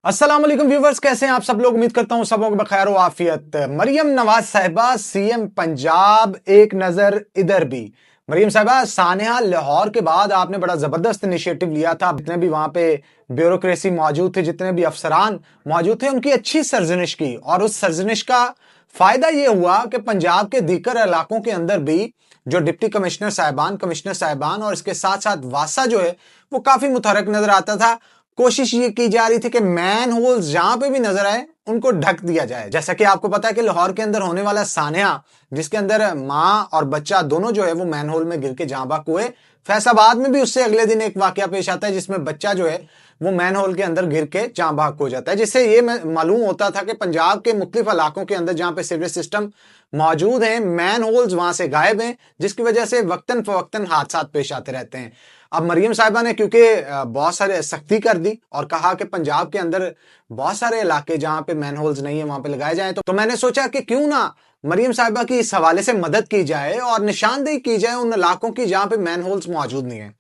अस्सलाम वालेकुम व्यूवर्स, कैसे हैं आप सब लोग। उम्मीद करता हूं सब लोग बखैर व आफियत। मरियम नवाज साहिबा सीएम पंजाब, एक नजर इधर भी। मरियम साहिबा, सानेहा लाहौर के बाद आपने बड़ा जबरदस्त इनिशिएटिव लिया था। जितने भी वहां पे ब्यूरोक्रेसी मौजूद थे, जितने भी अफसरान मौजूद थे, उनकी अच्छी सरजनिश की, और उस सरजनिश का फायदा यह हुआ कि पंजाब के दीकर इलाकों के अंदर भी जो डिप्टी कमिश्नर साहिबान, कमिश्नर साहिबान और इसके साथ साथ वासा जो है वो काफी मुतहरक नजर आता था। कोशिश ये की जा रही थी कि मैन होल्स जहां पे भी नजर आए उनको ढक दिया जाए। जैसा कि आपको पता है कि लाहौर के अंदर होने वाला सानिया, जिसके अंदर मां और बच्चा दोनों जो है वो मैन होल में गिर के जाँ बाक हुए। फैसलाबाद में भी उससे अगले दिन एक वाकया पेश आता है जिसमें बच्चा जो है वो मैन होल के अंदर गिर के जाँ बाक हो जाता है, जिससे ये मालूम होता था कि पंजाब के मुख्तलिफ इलाकों के अंदर जहां पे सीवरेज सिस्टम मौजूद हैं, मैन होल्स वहां से गायब हैं, जिसकी वजह से वक्तन फवक्तन हादसा पेश आते रहते हैं। अब मरियम साहिबा ने क्योंकि बहुत सारे सख्ती कर दी और कहा कि पंजाब के अंदर बहुत सारे इलाके जहां पे मैन होल्स नहीं है वहां पे लगाए जाएं, तो मैंने सोचा कि क्यों ना मरियम साहिबा की इस हवाले से मदद की जाए और निशानदेही की जाए उन इलाकों की जहां पे मैन होल्स मौजूद नहीं है।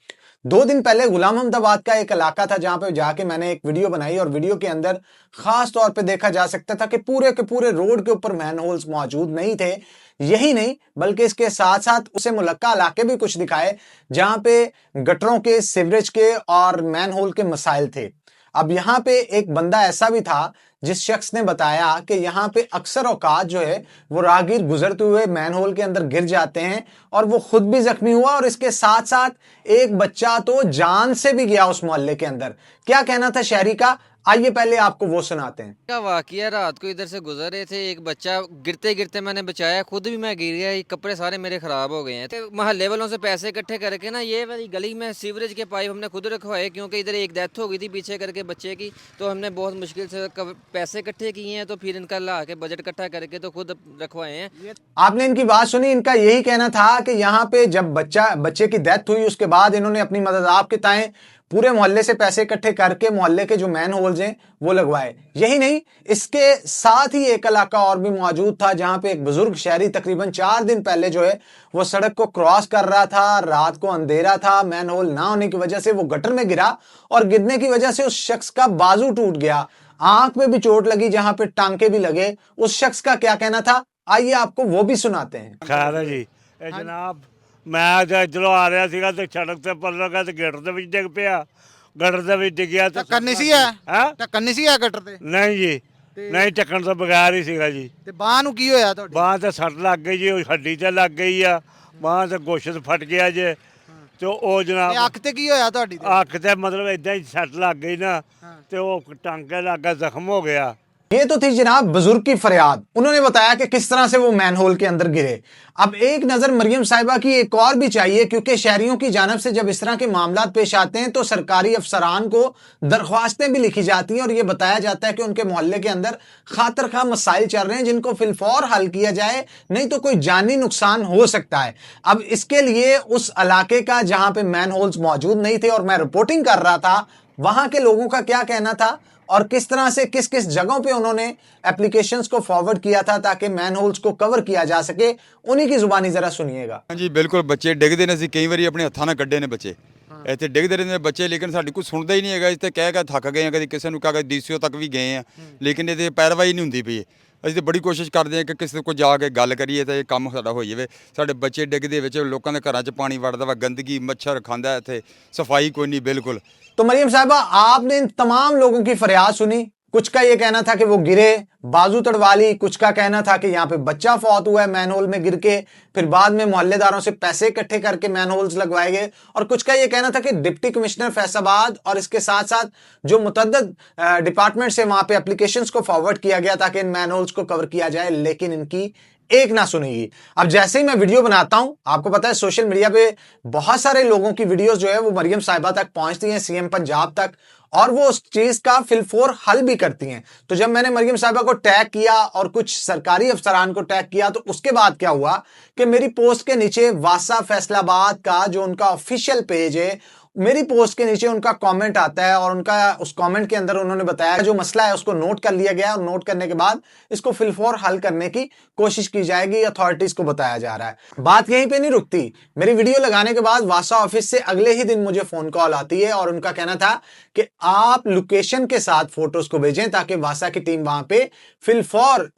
2 दिन पहले गुलाम अहमदाबाद का एक इलाका था जहां पे जाके मैंने एक वीडियो बनाई, और वीडियो के अंदर खास तौर पे देखा जा सकता था कि पूरे के पूरे रोड के ऊपर मैन होल्स मौजूद नहीं थे। यही नहीं बल्कि इसके साथ साथ उसे मुलक्का इलाके भी कुछ दिखाए जहां पे गटरों के, सीवरेज के और मैन होल के मसाइल थे। अब यहां पे एक बंदा ऐसा भी था जिस शख्स ने बताया कि यहां पे अक्सर औकात जो है वो राहगीर गुजरते हुए मैन होल के अंदर गिर जाते हैं और वो खुद भी जख्मी हुआ, और इसके साथ साथ एक बच्चा तो जान से भी गया उस मोहल्ले के अंदर। क्या कहना था शहरी का, आइए पहले आपको वो सुनाते हैं। का वाकया, रात को इधर से गुजर रहे थे, एक बच्चा गिरते गिरते मैंने बचाया, खुद भी मैं गिर गया, ये कपड़े सारे मेरे खराब हो गए हैं। तो मोहल्ले वालों से पैसे इकट्ठे करके ना ये वाली गली में सीवरेज के पाइप हमने खुद रखवाए, क्योंकि इधर एक डेथ हो गई थी पीछे करके बच्चे की, तो हमने बहुत मुश्किल से पैसे इकट्ठे किए हैं, तो फिर इनका ला के बजट इकट्ठा करके तो खुद रखवाए हैं। आपने इनकी बात सुनी, इनका यही कहना था कि यहाँ पे जब बच्चे की डेथ हुई उसके बाद इन्होंने अपनी मदद आपके ताएं पूरे मोहल्ले से पैसे इकट्ठे करके मोहल्ले के जो मैन होल्स हैं वो लगवाए। यही नहीं, इसके साथ ही एक इलाका और भी मौजूद था जहां पे एक बुजुर्ग शहरी तकरीबन 4 दिन पहले जो है वो सड़क को क्रॉस कर रहा था, रात को अंधेरा था, मैन होल ना होने की वजह से वो गटर में गिरा, और गिरने की वजह से उस शख्स का बाजू टूट गया, आंख में भी चोट लगी जहां पे टांके भी लगे। उस शख्स का क्या कहना था, आइए आपको वो भी सुनाते हैं। ਖੈਰ ਹੈ ਜੀ ਇਹ ਜਨਾਬ ਮੈਂ ਤਾਂ ਇੱਧਰੋਂ ਆ ਰਿਹਾ ਸੀਗਾ ਤੇ ਸੜਕ ਤੇ ਪੱਲ ਲਗਾ ਤੇ ਗੇਟ ਦੇ ਵਿੱਚ ਡਿੱਗ ਪਿਆ। ਗਟਰ ਦੇ ਵਿੱਚ ਡਿੱਗਿਆ ਤੇ ਢੱਕਣ ਨਹੀਂ ਸੀ ਹੈ ਹੈ ਢੱਕਣ ਨਹੀਂ ਸੀ ਹੈ ਗਟਰ ਤੇ ਨਹੀਂ ਜੀ, ਨਹੀਂ ਚੱਕਣ ਤੋਂ ਬਗੈਰ ਹੀ ਸੀਗਾ ਜੀ। ਤੇ ਬਾਹ ਨੂੰ ਕੀ ਹੋਇਆ ਤੁਹਾਡੀ? ਬਾਂਹ ਤੇ ਸੱਟ ਲੱਗ ਗਈ ਜੀ, ਉਹ ਹੱਡੀ ਤੇ ਲੱਗ ਗਈ ਆ, ਬਾਂਹ ਤੇ ਗੋਸ਼ਤ ਫਟ ਗਿਆ ਜੇ। ਤੇ ਉਹ ਤੇ ਜਨਾਬ ਅੱਖ ਤੇ ਕੀ ਹੋਇਆ ਤੁਹਾਡੀ ਤੇ? ਅੱਖ ਤੇ ਮਤਲਬ ਇਦਾਂ ਹੀ ਸੱਟ ਲੱਗ ਗਈ ਨਾ, ਤੇ ਉਹ ਟਾਂਕੇ ਲੱਗਾ, ਜ਼ਖਮ ਹੋ ਗਿਆ। ये तो थी जनाब बुजुर्ग की फरियाद। उन्होंने बताया कि किस तरह से वो मैन होल के अंदर गिरे। अब एक नजर मरियम साहिबा की एक और भी चाहिए, क्योंकि शहरियों की जानब से जब इस तरह के मामला पेश आते हैं तो सरकारी अफसरान को दरख्वास्तें भी लिखी जाती हैं और ये बताया जाता है कि उनके मोहल्ले के अंदर खातर खा मसाइल चल रहे हैं जिनको फिलफौर हल किया जाए, नहीं तो कोई जानी नुकसान हो सकता है। अब इसके लिए उस इलाके का जहां पे मैन होल्स मौजूद नहीं थे और मैं रिपोर्टिंग कर रहा था, वहां के लोगों का क्या कहना था और किस तरह से किस किस जगहों पे उन्होंने एप्लीकेशंस को फॉरवर्ड किया था ताकि मैन होल्स को कवर किया जा सके, उन्हीं की जुबानी जरा सुनिएगा। ਹਾਂਜੀ ਬਿਲਕੁਲ, ਬੱਚੇ ਡਿੱਗਦੇ ਨੇ, ਅਸੀਂ ਕਈ ਵਾਰੀ ਆਪਣੇ ਹੱਥਾਂ ਨਾਲ ਕੱਢੇ ਨੇ ਬੱਚੇ, ਇੱਥੇ ਡਿੱਗਦੇ ਰਹਿੰਦੇ ਨੇ ਬੱਚੇ, ਲੇਕਿਨ ਸਾਡੀ ਕੋਈ ਸੁਣਦਾ ਹੀ ਨਹੀਂ ਹੈਗਾ। ਇੱਥੇ ਕਹਿ ਕੇ ਥੱਕ ਗਏ ਆ, ਕਦੀ ਕਿਸੇ ਨੂੰ ਕਹਾ ਡੀਸੀਓ ਤੱਕ ਵੀ ਗਏ ਆ, ਲੇਕਿਨ ਇਹਦੇ ਪੈਰਵਾਈ ਨਹੀਂ ਹੁੰਦੀ ਪਈ। ਅਸੀਂ ਤਾਂ ਬੜੀ ਕੋਸ਼ਿਸ਼ ਕਰਦੇ ਹਾਂ ਕਿ ਕਿਸੇ ਕੋਲ ਜਾ ਕੇ ਗੱਲ ਕਰੀਏ ਤਾਂ ਇਹ ਕੰਮ ਸਾਡਾ ਹੋ ਜਾਵੇ। ਸਾਡੇ ਬੱਚੇ ਡਿੱਗਦੇ ਵਿੱਚ, ਲੋਕਾਂ ਦੇ ਘਰਾਂ 'ਚ ਪਾਣੀ ਵੜਦਾ ਵਾ, ਗੰਦਗੀ, ਮੱਛਰ ਖਾਂਦਾ, ਇੱਥੇ ਸਫਾਈ ਕੋਈ ਨਹੀਂ ਬਿਲकुल। तो मरियम साहिबा, आपने इन तमाम लोगों की फरियाद सुनी। कुछ का ये कहना था कि वो गिरे, बाजू तड़वा ली, कुछ का कहना था कि यहाँ पे बच्चा फौत हुआ है मैन होल में गिर के, फिर बाद में मोहल्लेदारों से पैसे इकट्ठे करके मैन होल्स लगवाए गए, और कुछ का ये कहना था कि डिप्टी कमिश्नर फैसलाबाद और इसके साथ साथ जो मुतअद्दिद डिपार्टमेंट से वहां पे एप्लीकेशंस को फॉरवर्ड किया गया ताकि इन मैन होल्स को कवर किया जाए, लेकिन इनकी एक ना सुनेगी। अब जैसे ही मैं वीडियो बनाता हूं, आपको पता है सोशल मीडिया पे बहुत सारे लोगों की वीडियोस जो है वो मरियम साहिबा तक पहुंचती हैं, सीएम पंजाब तक, और वो उस चीज का फिलफोर हल भी करती हैं। तो जब मैंने मरियम साहिबा को टैग किया और कुछ सरकारी अफसरान को टैग किया, तो उसके बाद क्या हुआ कि मेरी पोस्ट के नीचे वासा फैसलाबाद का जो उनका ऑफिशियल पेज है मेरी पोस्ट के नीचे उनका कमेंट आता है और उनका उस कमेंट के अंदर उन्होंने बताया जो मसला है उसको नोट कर लिया गया और नोट करने के बाद इसको फिलफौर हल करने की कोशिश की जाएगी, अथॉरिटीज को बताया जा रहा है। बात यहीं पे नहीं रुकती। मेरी वीडियो लगाने के बाद वासा ऑफिस से अगले ही दिन मुझे फोन कॉल आती है और उनका कहना था कि आप लोकेशन के साथ फोटोज को भेजें ताकि वासा की टीम वहां पे फिलफौर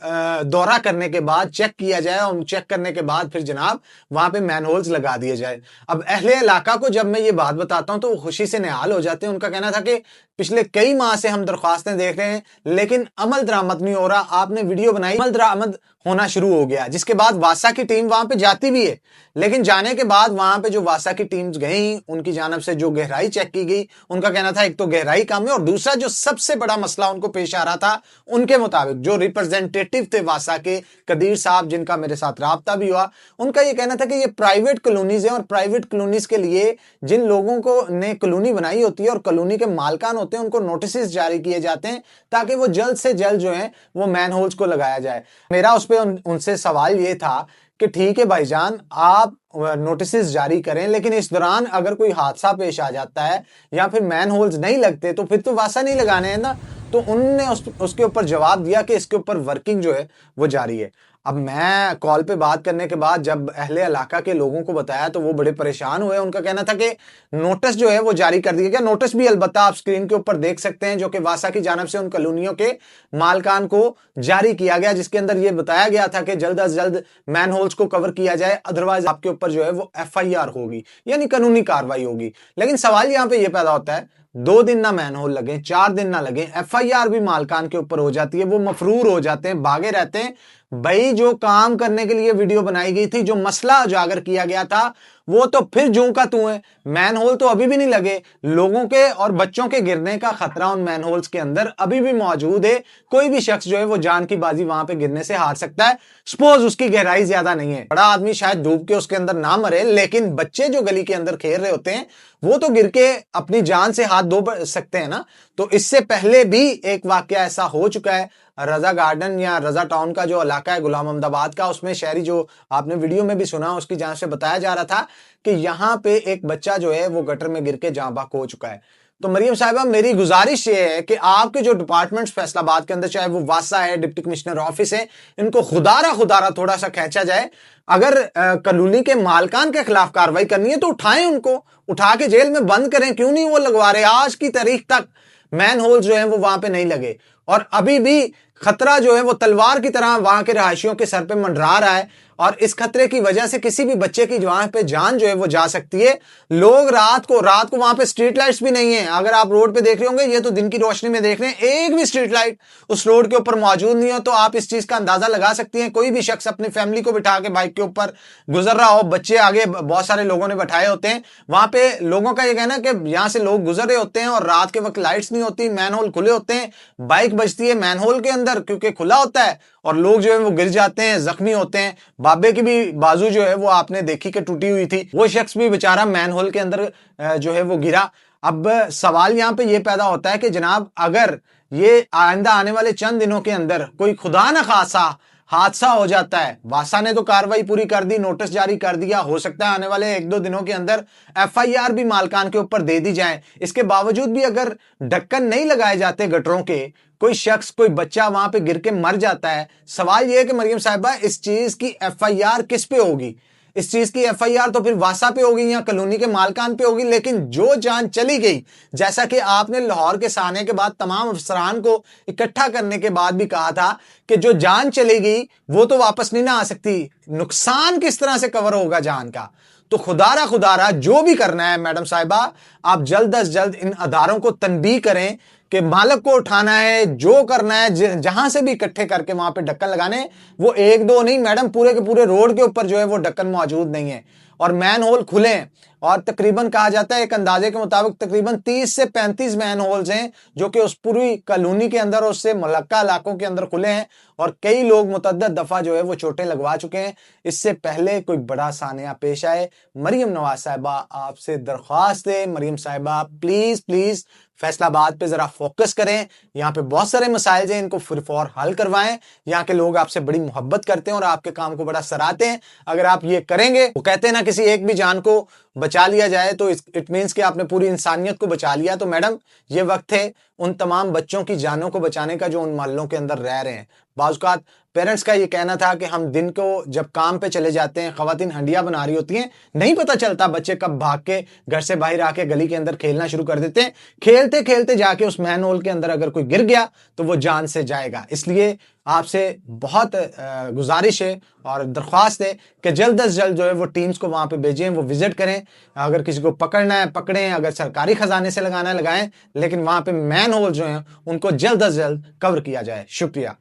दौरा करने के बाद चेक किया जाए और चेक करने के बाद फिर जनाब वहां पे मैनहोल्स लगा दिए जाए। अब अहले इलाका को जब मैं ये बात बताता हूं तो वो खुशी से निहाल हो जाते हैं। उनका कहना था कि पिछले कई माह से हम दरख्वास्तें देख रहे हैं लेकिन अमल दरामद नहीं हो रहा। आपने वीडियो बनाई, अमल दरामद होना शुरू हो गया, जिसके बाद वासा की टीम वहां पे जाती भी है। लेकिन जाने के बाद वहां पे जो वासा की टीम्स गई उनकी जानब से जो गहराई चेक की गई, उनका कहना था एक तो गहराई कम है और दूसरा जो सबसे बड़ा मसला उनको पेश आ रहा था उनके मुताबिक जो रिप्रेजेंटेटिव थे वासा के, कदीर साहब, जिनका मेरे साथ राब्ता भी हुआ, उनका ये कहना था कि ये प्राइवेट कॉलोनीज है और प्राइवेट कॉलोनीज के लिए जिन लोगों को ने कॉलोनी बनाई होती है और कॉलोनी के मालकान होते हैं उनको नोटिस जारी किए जाते हैं ताकि वो जल्द से जल्द जो है वो मैनहोल्स को लगाया जाए। मेरा उस पर उनसे सवाल ये था कि ठीक है भाईजान, आप नोटिस जारी करें लेकिन इस दौरान अगर कोई हादसा पेश आ जाता है या फिर मैनहोल्स नहीं लगते तो फिर तो वासा नहीं लगाने हैं ना। तो उन्होंने उसके ऊपर जवाब दिया कि इसके ऊपर वर्किंग जो है वो जारी है। अब मैं कॉल पे बात करने के बाद जब अहले इलाका के लोगों को बताया तो वो बड़े परेशान हुए। उनका कहना था कि नोटिस जो है वो जारी कर दिया गया। नोटिस भी अलबत्ता आप स्क्रीन के ऊपर देख सकते हैं जो कि वासा की जानब से उन कॉलोनियों के मालकान को जारी किया गया, जिसके अंदर ये बताया गया था कि जल्द अज जल्द मैनहोल्स को कवर किया जाए, अदरवाइज आपके ऊपर जो है वो FIR होगी, यानी कानूनी कार्रवाई होगी। लेकिन सवाल यहां पर यह पैदा होता है 2 दिन ना मैनहोल लगे, 4 दिन ना लगे, FIR भी मालकान के ऊपर हो जाती है, वो मफरूर हो जाते हैं, भागे रहते हैं। भाई जो काम करने के लिए वीडियो बनाई गई थी, जो मसला उजागर किया गया था, वो तो फिर जूं का तू है। मैनहोल तो अभी भी नहीं लगे, लोगों के और बच्चों के गिरने का खतरा उन मैनहोल्स के अंदर अभी भी मौजूद है। कोई भी शख्स जो है वो जान की बाजी वहां पे गिरने से हार सकता है, सपोज उसकी गहराई ज्यादा नहीं है। बड़ा आदमी शायद डूब के उसके अंदर ना मरे, लेकिन बच्चे जो गली के अंदर खेल रहे होते हैं वो तो गिर के अपनी जान से हाथ धो सकते हैं ना। तो इससे पहले भी एक वाकया ऐसा हो चुका है रजा गार्डन या रजा टाउन का जो इलाका है गुलाम अहमदाबाद का, उसमें शहरी जो आपने वीडियो में भी सुना उसकी जांच से बताया जा रहा था कि यहां पे एक बच्चा जो है वो गटर में गिर के जाँ बहक हो चुका है। तो मरियम साहिबा, मेरी गुजारिश ये है कि आपके जो डिपार्टमेंट्स फैसलाबाद के अंदर, चाहे वो वासा है, डिप्टी कमिश्नर ऑफिस है, इनको खुदारा थोड़ा सा खींचा जाए। अगर कॉलोनी के मालकान के खिलाफ कार्रवाई करनी है तो उठाएं, उनको उठा के जेल में बंद करें। क्यों नहीं वो लगवा रहे? आज की तारीख तक मैनहोल्स जो है वो वहां पे नहीं लगे और अभी भी खतरा जो है वो तलवार की तरह वहां के रहायशियों के सर पे मंडरा रहा है और इस खतरे की वजह से किसी भी बच्चे की वहां पे जान जो है वो जा सकती है। लोग रात को वहां पे स्ट्रीट लाइट्स भी नहीं है। अगर आप रोड पे देख रहे होंगे, ये तो दिन की रोशनी में देख रहे हैं, एक भी स्ट्रीट लाइट उस रोड के ऊपर मौजूद नहीं हो, तो आप इस चीज का अंदाजा लगा सकती हैं। कोई भी शख्स अपनी फैमिली को बिठा के बाइक के ऊपर गुजर रहा हो, बच्चे आगे बहुत सारे लोगों ने बैठाए होते हैं, वहां पे लोगों का ये कहना है कि यहां से लोग गुजर रहे होते हैं और रात के वक्त लाइट्स नहीं होती, मैनहोल खुले होते हैं, बाइक बजती है मैनहोल के अंदर क्योंकि खुला होता है और लोग जो है वो गिर जाते हैं, जख्मी होते हैं। बाबे की भी बाजू जो है वो आपने देखी कि टूटी हुई थी, वो शख्स भी बेचारा मैनहोल के अंदर जो है वो गिरा। अब सवाल यहां पे ये पैदा होता है कि जनाब अगर ये आइंदा आने वाले चंद दिनों के अंदर कोई खुदा न खासा हादसा हो जाता है, वासा ने तो कार्रवाई पूरी कर दी, नोटिस जारी कर दिया, हो सकता है आने वाले 1-2 दिनों के अंदर FIR भी मालकान के ऊपर दे दी जाए। इसके बावजूद भी अगर ढक्कन नहीं लगाए जाते गटरों के, कोई शख्स, कोई बच्चा वहां पे गिर के मर जाता है, सवाल यह है कि मरियम साहिबा इस चीज की FIR किस पे होगी? इस चीज की FIR तो फिर वासा पे होगी या कॉलोनी के मालकान पे होगी। लेकिन जो जान चली गई, जैसा कि आपने लाहौर के साने के बाद तमाम अफसरान को इकट्ठा करने के बाद भी कहा था कि जो जान चली गई वो तो वापस नहीं ना आ सकती, नुकसान किस तरह से कवर होगा जान का? तो खुदारा जो भी करना है मैडम साहिबा, आप जल्द अज जल्द इन अदारों को तनबीह करें कि मालिक को उठाना है, जो करना है, जहां से भी इकट्ठे करके वहां पे ढक्कन लगाने। वो 1-2 नहीं मैडम, पूरे के पूरे रोड के ऊपर जो है वो ढक्कन मौजूद नहीं है और मैन होल खुले हैं और तकरीबन कहा जाता है एक अंदाजे के मुताबिक तकरीबन 30 से 35 मैन होल्स हैं जो कि उस पूरी कॉलोनी के अंदर, उससे मुलक्का इलाकों के अंदर खुले हैं और कई लोग मुतअद्दिद दफा जो है वो चोटें लगवा चुके हैं। इससे पहले कोई बड़ा सानिया पेश आए, मरियम नवाज साहिबा आपसे दरख्वास्त है, मरियम साहिबा प्लीज फैसलाबाद पे जरा फोकस करें। यहाँ पे बहुत सारे मसाइल हैं, इनको फिर हल करवाएं। यहाँ के लोग आपसे बड़ी मोहब्बत करते हैं और आपके काम को बड़ा सराहते हैं। अगर आप ये करेंगे, वो कहते हैं ना, किसी एक भी जान को बचा लिया जाए तो इट मीन्स कि आपने पूरी इंसानियत को बचा लिया। तो मैडम, ये वक्त है उन तमाम बच्चों की जानों को बचाने का जो उन मोहल्लों के अंदर रह रहे हैं। बाज़-औक़ात पेरेंट्स का ये कहना था कि हम दिन को जब काम पे चले जाते हैं, ख़वातीन हंडिया बना रही होती हैं, नहीं पता चलता बच्चे कब भाग के घर से बाहर आके गली के अंदर खेलना शुरू कर देते हैं। खेलते खेलते जाके उस मैन होल के अंदर अगर कोई गिर गया तो वो जान से जाएगा। इसलिए आपसे बहुत गुजारिश है और दरख्वास्त है कि जल्द अज जल्द जो है वो टीम्स को वहाँ पे भेजें, वो विजिट करें। अगर किसी को पकड़ना है पकड़ें, अगर सरकारी खजाने से लगाना है लगाएं, लेकिन वहाँ पे मैन होल जो हैं उनको जल्द अज जल्द कवर किया जाए। शुक्रिया।